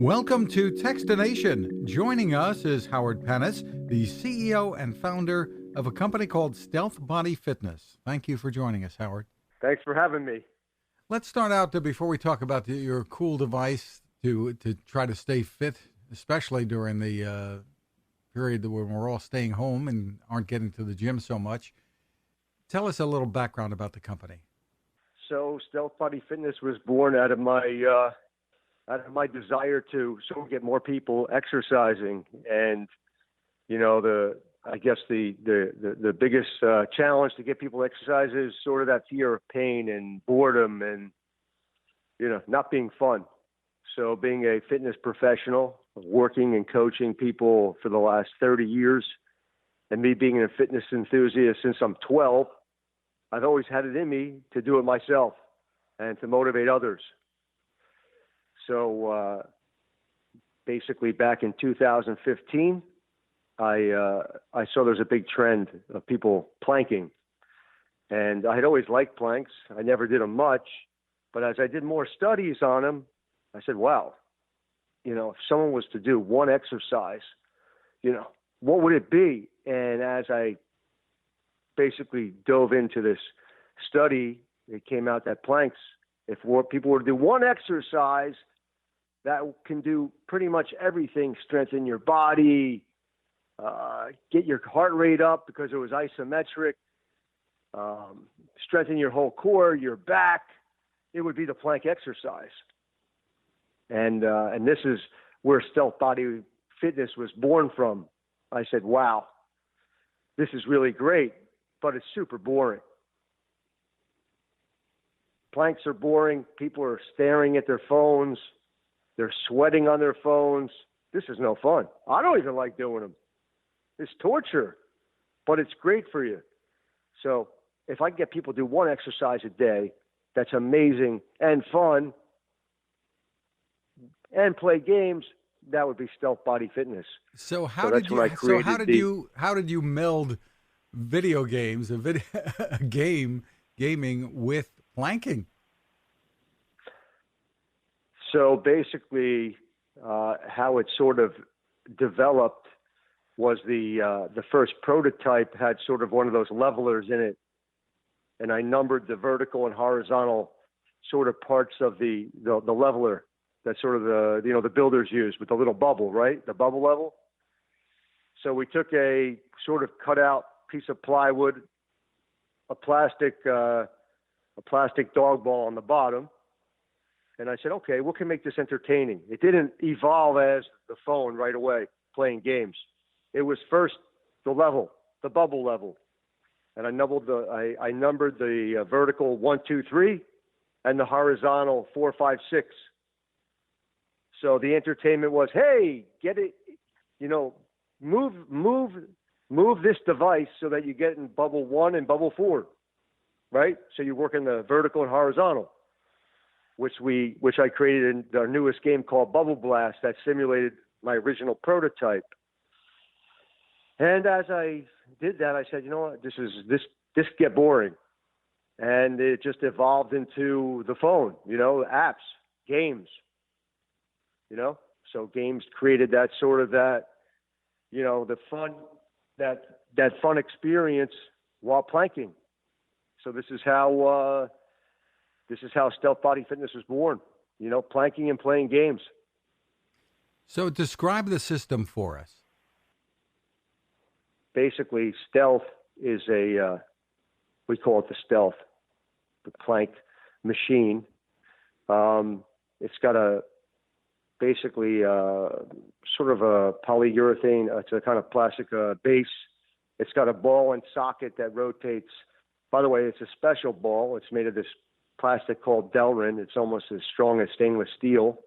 Welcome to Techstination. Joining us is Howard Panis, the CEO and founder of a company called Stealth Body Fitness. Thank you for joining us, Howard. Thanks for having me. Let's start out before we talk about your cool device to try to stay fit, especially during the period when we're all staying home and aren't getting to the gym so much. Tell us a little background about the company. So Stealth Body Fitness was born out of my desire to sort of get more people exercising. And, you know, the biggest challenge to get people to exercise is sort of that fear of pain and boredom and, you know, not being fun. So being a fitness professional, working and coaching people for the last 30 years, and me being a fitness enthusiast since I'm 12, I've always had it in me to do it myself and to motivate others. So basically back in 2015, I saw there's a big trend of people planking. And I had always liked planks. I never did them much. But as I did more studies on them, I said, wow, you know, if someone was to do one exercise, you know, what would it be? And as I basically dove into this study, it came out that planks, if people were to do one exercise, that can do pretty much everything: strengthen your body, get your heart rate up because it was isometric, strengthen your whole core, your back. It would be the plank exercise. And this is where Stealth Body Fitness was born from. I said, wow, this is really great, but it's super boring. Planks are boring. People are staring at their phones. They're sweating on their phones. This is no fun. I don't even like doing them. It's torture, but it's great for you. So if I can get people to do one exercise a day that's amazing and fun and play games, that would be Stealth Body Fitness. So how did you meld video games, gaming with planking? So basically, how it sort of developed was the first prototype had sort of one of those levelers in it, and I numbered the vertical and horizontal sort of parts of the leveler that sort of the builders use with the little bubble, right? The bubble level. So we took a sort of cut out piece of plywood, a plastic dog ball on the bottom. And I said, okay, what can make this entertaining? It didn't evolve as the phone right away, playing games. It was first the bubble level. And I numbered the vertical 1, 2, 3, and the horizontal 4, 5, 6. So the entertainment was, hey, get it, you know, move this device so that you get in bubble 1 and bubble 4, right? So you work in the vertical and horizontal, which I created in our newest game called Bubble Blast that simulated my original prototype. And as I did that, I said, you know what, this get boring. And it just evolved into the phone, you know, apps, games, you know. So games created that sort of that, you know, the fun, that fun experience while planking. So this is how Stealth Body Fitness was born, you know, planking and playing games. So describe the system for us. Basically, Stealth is we call it the Stealth, the plank machine. It's got basically sort of a polyurethane, it's a kind of plastic base. It's got a ball and socket that rotates. By the way, it's a special ball. It's made of this plastic called Delrin. It's almost as strong as stainless steel.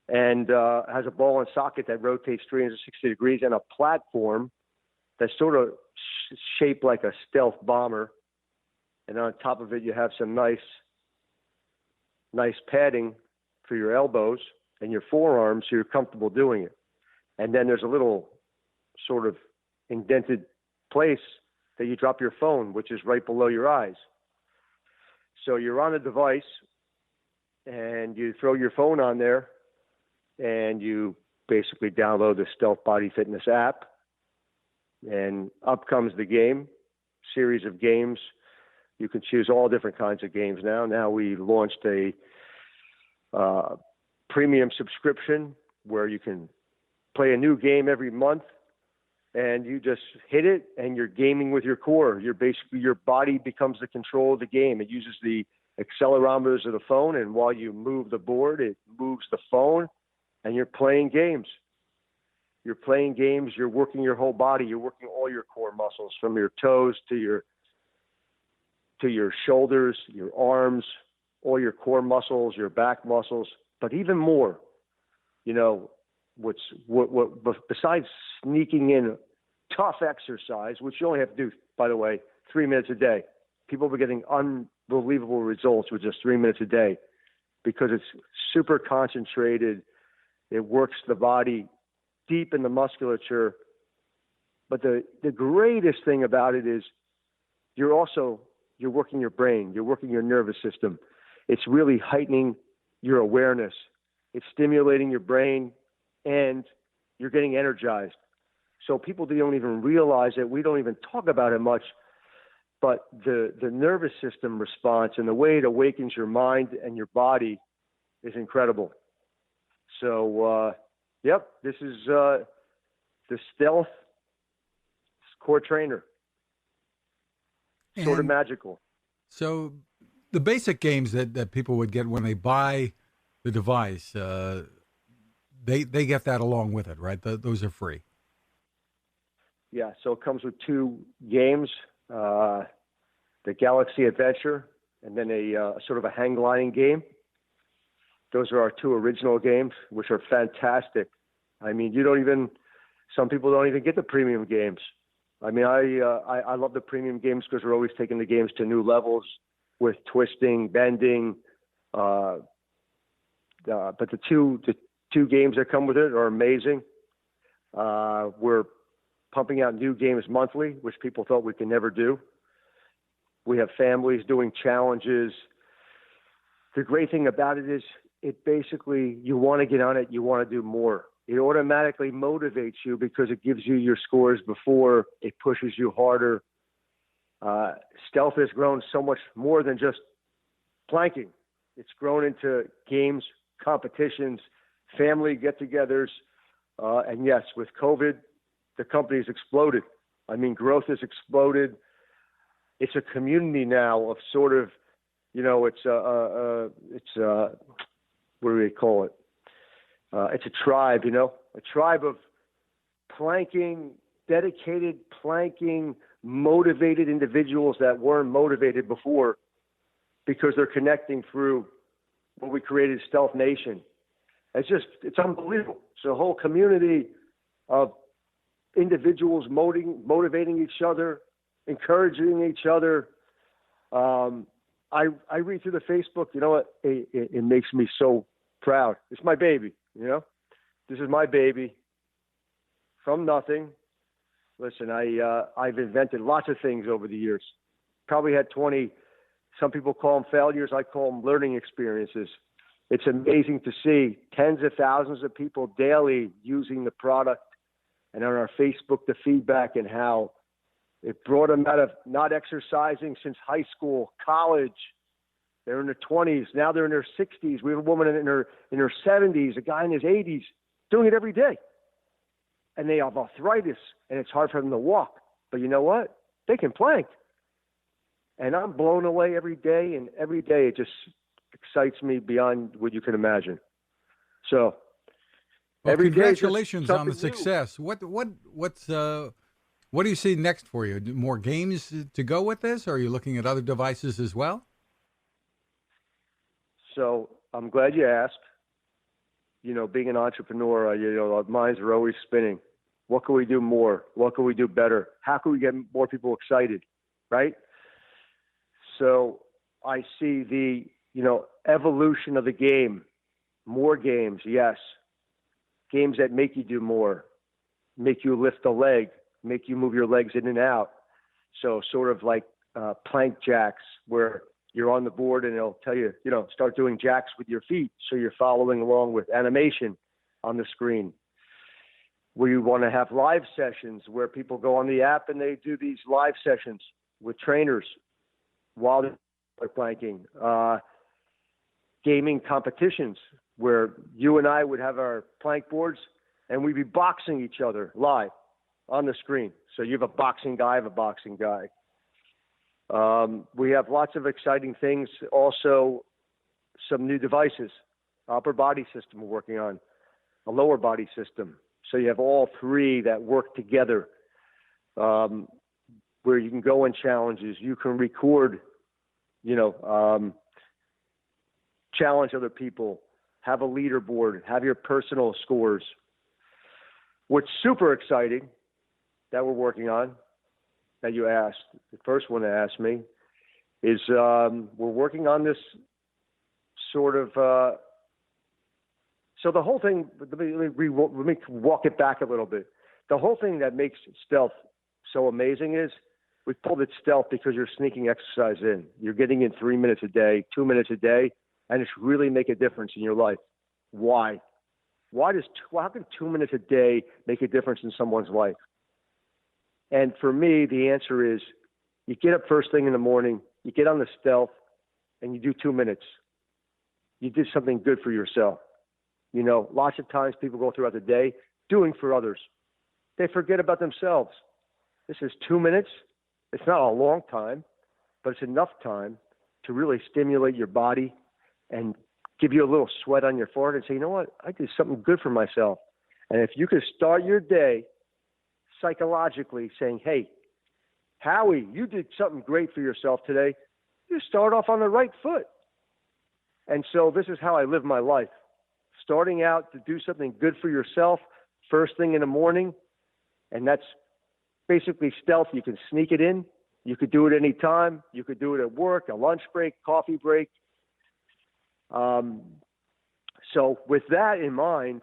And has a ball and socket that rotates 360 degrees and a platform that's sort of shaped like a stealth bomber. And on top of it, you have some nice padding for your elbows and your forearms so you're comfortable doing it. And then there's a little sort of indented place that you drop your phone, which is right below your eyes. So you're on a device and you throw your phone on there and you basically download the Stealth Body Fitness app, and up comes the game, series of games. You can choose all different kinds of games now. Now we launched a premium subscription where you can play a new game every month, and you just hit it and you're gaming with your core. Your body becomes the control of the game. It uses the accelerometers of the phone, and while you move the board, it moves the phone, and you're playing games. You're playing games, you're working your whole body, you're working all your core muscles from your toes to your shoulders, your arms, all your core muscles, your back muscles, but even more, what besides sneaking in tough exercise, which you only have to do, by the way, 3 minutes a day. People are getting unbelievable results with just 3 minutes a day because it's super concentrated. It works the body deep in the musculature. But the greatest thing about it is you're working your brain. You're working your nervous system. It's really heightening your awareness. It's stimulating your brain, and you're getting energized. So people don't even realize it. We don't even talk about it much. But the nervous system response and the way it awakens your mind and your body is incredible. So, this is the Stealth Core Trainer. Sort of magical. So the basic games that people would get when they buy the device, they get that along with it, right? Those are free. Yeah, so it comes with 2 games, the Galaxy Adventure and then a sort of a hang gliding game. Those are our 2 original games, which are fantastic. I mean, some people don't even get the premium games. I mean, I love the premium games because we're always taking the games to new levels with twisting, bending. But the two games that come with it are amazing. We're pumping out new games monthly, which people thought we could never do. We have families doing challenges. The great thing about it is it basically, you want to get on it, you want to do more. It automatically motivates you because it gives you your scores before, it pushes you harder. Stealth has grown so much more than just planking. It's grown into games, competitions, family get-togethers. And yes, with COVID, the company's exploded. I mean, growth has exploded. It's a community now of sort of, it's what do we call it? It's a tribe, a tribe of planking, dedicated planking, motivated individuals that weren't motivated before because they're connecting through what we created, Stealth Nation. It's unbelievable. It's a whole community of individuals motivating each other, encouraging each other. I read through the Facebook, you know what? It makes me so proud. It's my baby, This is my baby from nothing. Listen, I've invented lots of things over the years. Probably had 20, some people call them failures. I call them learning experiences. It's amazing to see tens of thousands of people daily using the product, and on our Facebook, the feedback and how it brought them out of not exercising since high school, college. They're in their 20s. Now they're in their 60s. We have a woman in her 70s, a guy in his 80s, doing it every day. And they have arthritis, and it's hard for them to walk. But you know what? They can plank. And I'm blown away every day, and every day it just excites me beyond what you can imagine. So, every congratulations on the new. success. What do you see next for you? More games to go with this, or are you looking at other devices as well? So I'm glad you asked. Being an entrepreneur, our minds are always spinning. What can we do more? What can we do better? How can we get more people excited, right? So I see the, evolution of the game. More games, yes. Games that make you do more, make you lift a leg, make you move your legs in and out. So sort of like plank jacks, where you're on the board and it'll tell you, start doing jacks with your feet. So you're following along with animation. on the screen. We want to have live sessions where people go on the app and they do these live sessions with trainers while they're planking. Gaming competitions where you and I would have our plank boards and we'd be boxing each other live on the screen. So you have a boxing guy, I have a boxing guy. We have lots of exciting things. Also, some new devices, upper body system we're working on, a lower body system. So you have all three that work together, where you can go in challenges. You can record, challenge other people, have a leaderboard, have your personal scores. What's super exciting that we're working on, that you asked, the first one that asked me, is we're working on this sort of, so the whole thing, let me walk it back a little bit. The whole thing that makes stealth so amazing is we called it stealth because you're sneaking exercise in. You're getting in 3 minutes a day, 2 minutes a day, and it's really make a difference in your life. Why? How can 2 minutes a day make a difference in someone's life? And for me, the answer is you get up first thing in the morning, you get on the stealth, and you do 2 minutes. You did something good for yourself. Lots of times people go throughout the day doing for others. They forget about themselves. This is 2 minutes. It's not a long time, but it's enough time to really stimulate your body and give you a little sweat on your forehead and say, you know what, I did something good for myself. And if you could start your day psychologically saying, hey, Howie, you did something great for yourself today, you start off on the right foot. And so this is how I live my life. Starting out to do something good for yourself first thing in the morning, and that's basically stealth. You can sneak it in. You could do it any time. You could do it at work, a lunch break, coffee break. So with that in mind,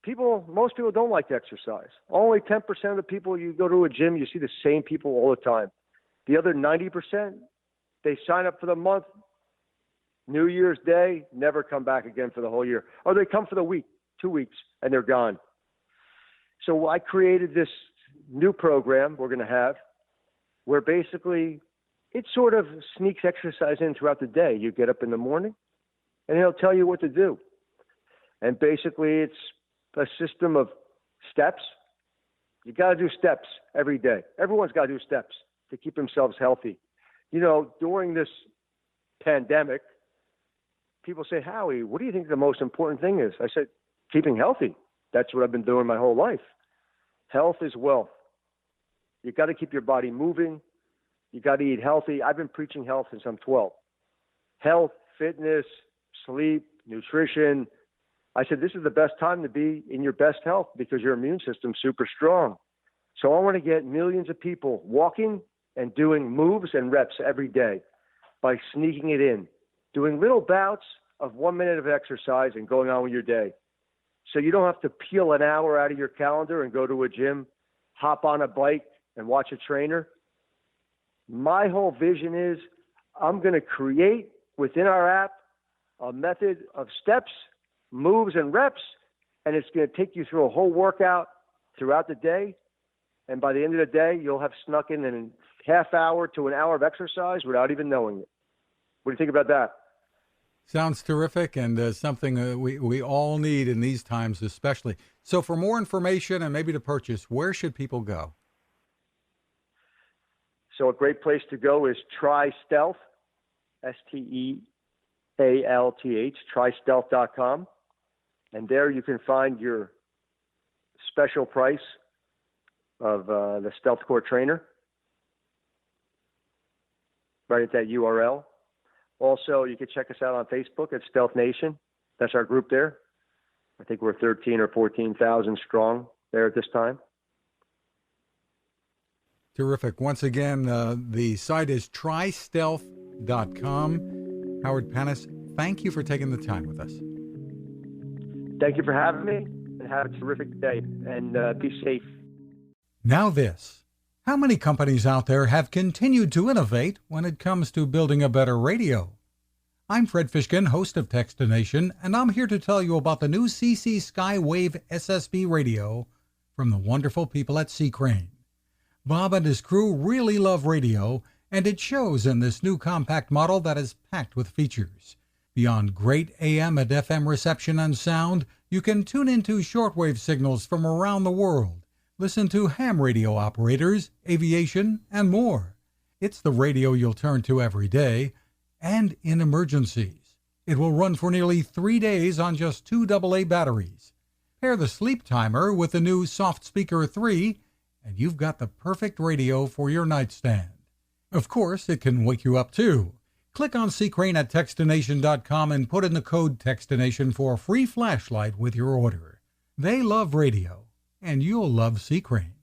most people don't like to exercise. Only 10% of the people you go to a gym, you see the same people all the time. The other 90%, they sign up for the month, New Year's Day, never come back again for the whole year. Or they come for the week, 2 weeks, and they're gone. So I created this new program we're going to have where basically it sort of sneaks exercise in throughout the day. You get up in the morning, and it'll tell you what to do. And basically it's a system of steps. You got to do steps every day. Everyone's got to do steps to keep themselves healthy. During this pandemic, people say, Howie, what do you think the most important thing is? I said, keeping healthy. That's what I've been doing my whole life. Health is wealth. You got to keep your body moving. You got to eat healthy. I've been preaching health since I'm 12. Health, fitness, sleep, nutrition. I said, this is the best time to be in your best health because your immune system's super strong. So I want to get millions of people walking and doing moves and reps every day by sneaking it in, doing little bouts of 1 minute of exercise and going on with your day. So you don't have to peel an hour out of your calendar and go to a gym, hop on a bike and watch a trainer. My whole vision is I'm going to create within our app a method of steps, moves, and reps, and it's going to take you through a whole workout throughout the day. And by the end of the day, you'll have snuck in a half hour to an hour of exercise without even knowing it. What do you think about that? Sounds terrific, and something we all need in these times especially. So for more information and maybe to purchase, where should people go? So a great place to go is TryStealth, StealthTh, TryStealth.com. And there you can find your special price of the Stealth Core Trainer right at that URL. Also, you can check us out on Facebook at Stealth Nation. That's our group there. I think we're 13 or 14,000 strong there at this time. Terrific. Once again, the site is TryStealth.com. Howard Panis, thank you for taking the time with us. Thank you for having me, and have a terrific day, and be safe. Now this. How many companies out there have continued to innovate when it comes to building a better radio? I'm Fred Fishkin, host of Techstination, and I'm here to tell you about the new CC Skywave SSB radio from the wonderful people at C. Crane. Bob and his crew really love radio, and it shows in this new compact model that is packed with features. Beyond great AM and FM reception and sound, you can tune into shortwave signals from around the world, listen to ham radio operators, aviation, and more. It's the radio you'll turn to every day, and in emergencies. It will run for nearly 3 days on just 2 AA batteries. Pair the sleep timer with the new Soft Speaker 3, and you've got the perfect radio for your nightstand. Of course, it can wake you up too. Click on C. Crane at Techstination.com and put in the code Techstination for a free flashlight with your order. They love radio, and you'll love C. Crane.